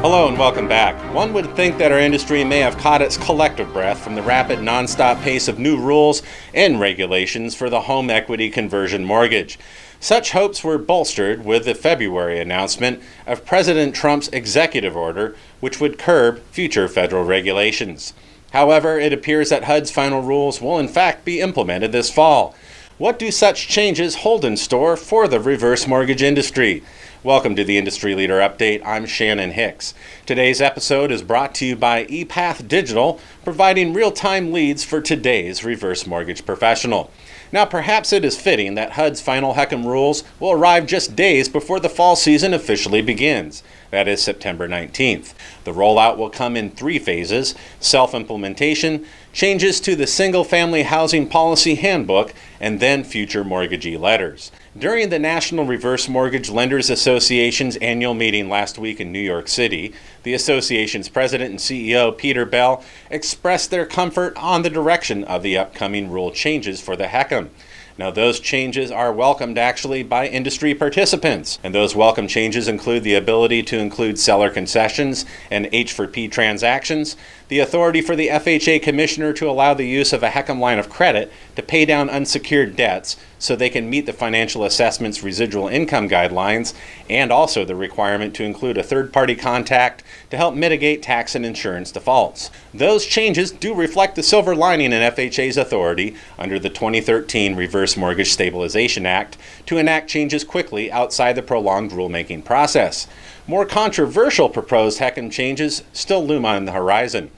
Hello and welcome back. One would think that our industry may have caught its collective breath from the rapid non-stop pace of new rules and regulations for the home equity conversion mortgage. Such hopes were bolstered with the February announcement of President Trump's executive order, which would curb future federal regulations. However, it appears that HUD's final rules will in fact be implemented this fall. What do such changes hold in store for the reverse mortgage industry? Welcome to the Industry Leader Update. I'm Shannon Hicks. Today's episode is brought to you by ePath Digital, providing real-time leads for today's reverse mortgage professional. Now, perhaps it is fitting that HUD's final HECM rules will arrive just days before the fall season officially begins. That is September 19th. The rollout will come in 3 phases: self-implementation, changes to the Single-Family Housing Policy Handbook, and then future mortgagee letters. During the National Reverse Mortgage Lenders Association's annual meeting last week in New York City, the association's president and CEO, Peter Bell, expressed their comfort on the direction of the upcoming rule changes for the HECM. Now, those changes are welcomed actually by industry participants, and those welcome changes include the ability to include seller concessions and H4P transactions, the authority for the FHA commissioner to allow the use of a HECM line of credit to pay down unsecured debts so they can meet the financial assessment's residual income guidelines, and also the requirement to include a third-party contact to help mitigate tax and insurance defaults. Those changes do reflect the silver lining in FHA's authority under the 2013 Reverse Mortgage Stabilization Act to enact changes quickly outside the prolonged rulemaking process. More controversial proposed HECM changes still loom on the horizon.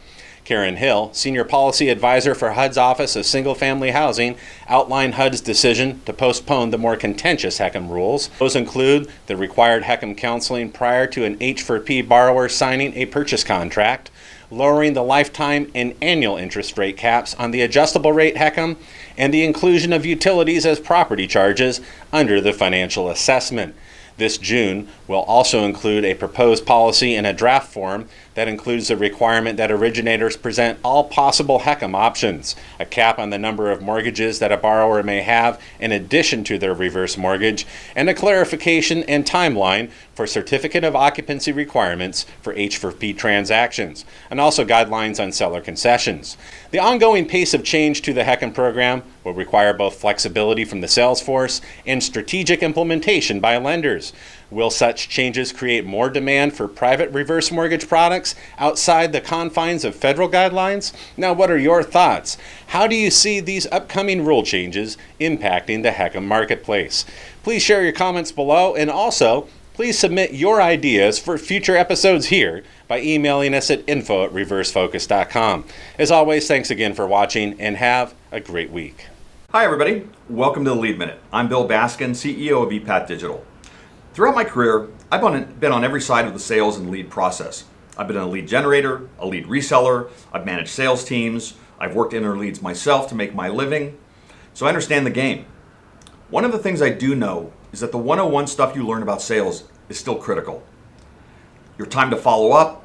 Karen Hill, Senior Policy Advisor for HUD's Office of Single-Family Housing, outlined HUD's decision to postpone the more contentious HECM rules. Those include the required HECM counseling prior to an H4P borrower signing a purchase contract, lowering the lifetime and annual interest rate caps on the adjustable rate HECM, and the inclusion of utilities as property charges under the financial assessment. This June will also include a proposed policy in a draft form that includes the requirement that originators present all possible HECM options, a cap on the number of mortgages that a borrower may have in addition to their reverse mortgage, and a clarification and timeline for certificate of occupancy requirements for H4P transactions, and also guidelines on seller concessions. The ongoing pace of change to the HECM program will require both flexibility from the sales force and strategic implementation by lenders. Will such changes create more demand for private reverse mortgage products outside the confines of federal guidelines? Now, what are your thoughts? How do you see these upcoming rule changes impacting the HECM marketplace? Please share your comments below, and also please submit your ideas for future episodes here by emailing us at info@reversefocus.com. As always, thanks again for watching, and have a great week. Hi everybody, welcome to the Lead Minute. I'm Bill Baskin, CEO of ePath Digital. Throughout my career, I've been on every side of the sales and lead process. I've been a lead generator, a lead reseller, I've managed sales teams, I've worked in our leads myself to make my living, so I understand the game. One of the things I do know is that the 101 stuff you learn about sales is still critical. Your time to follow up,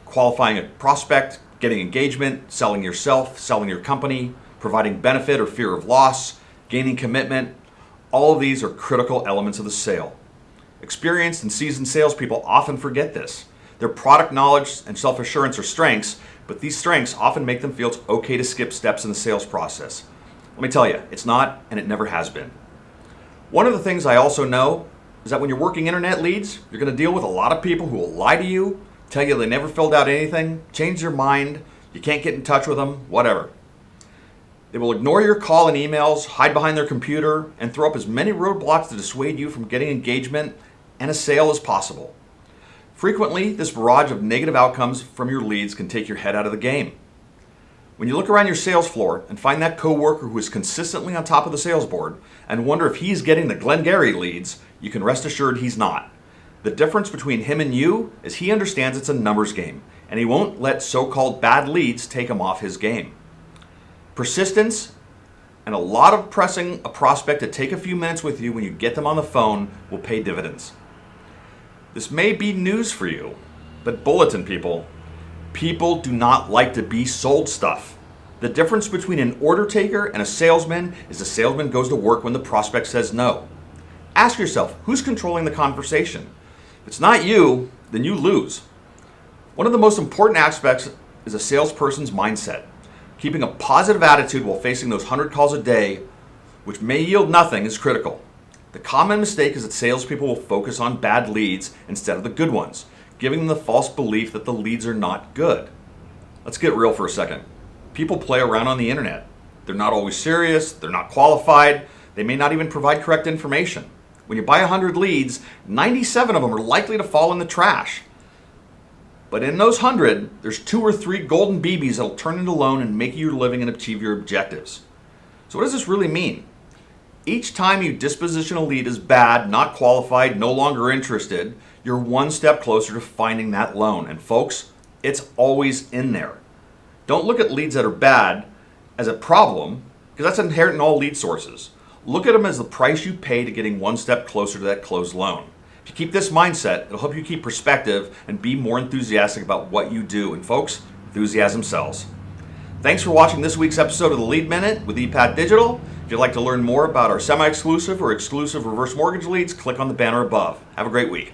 qualifying a prospect, getting engagement, selling yourself, selling your company, providing benefit or fear of loss, gaining commitment, all of these are critical elements of the sale. Experienced and seasoned salespeople often forget this. Their product knowledge and self-assurance are strengths, but these strengths often make them feel it's okay to skip steps in the sales process. Let me tell you, it's not, and it never has been. One of the things I also know is that when you're working internet leads, you're going to deal with a lot of people who will lie to you, tell you they never filled out anything, change their mind, you can't get in touch with them, whatever. They will ignore your call and emails, hide behind their computer, and throw up as many roadblocks to dissuade you from getting engagement and a sale as possible. Frequently, this barrage of negative outcomes from your leads can take your head out of the game. When you look around your sales floor and find that coworker who is consistently on top of the sales board and wonder if he's getting the Glengarry leads, you can rest assured he's not. The difference between him and you is he understands it's a numbers game, and he won't let so-called bad leads take him off his game. Persistence and a lot of pressing a prospect to take a few minutes with you when you get them on the phone will pay dividends. This may be news for you, but bulletin people do not like to be sold stuff. The difference between an order taker and a salesman is the salesman goes to work when the prospect says no. Ask yourself, who's controlling the conversation? If it's not you, then you lose. One of the most important aspects is a salesperson's mindset. Keeping a positive attitude while facing those 100 calls a day, which may yield nothing, is critical. The common mistake is that salespeople will focus on bad leads instead of the good ones, giving them the false belief that the leads are not good. Let's get real for a second. People play around on the internet. They're not always serious, they're not qualified, they may not even provide correct information. When you buy 100 leads, 97 of them are likely to fall in the trash. But in those 100, there's 2 or 3 golden BBs that'll turn into loan and make you your living and achieve your objectives. So what does this really mean? Each time you disposition a lead as bad, not qualified, no longer interested, you're one step closer to finding that loan. And folks, it's always in there. Don't look at leads that are bad as a problem, because that's inherent in all lead sources. Look at them as the price you pay to getting one step closer to that closed loan. If you keep this mindset, it'll help you keep perspective and be more enthusiastic about what you do. And folks, enthusiasm sells. Thanks for watching this week's episode of the Lead Minute with ePat Digital. If you'd like to learn more about our semi-exclusive or exclusive reverse mortgage leads, click on the banner above. Have a great week.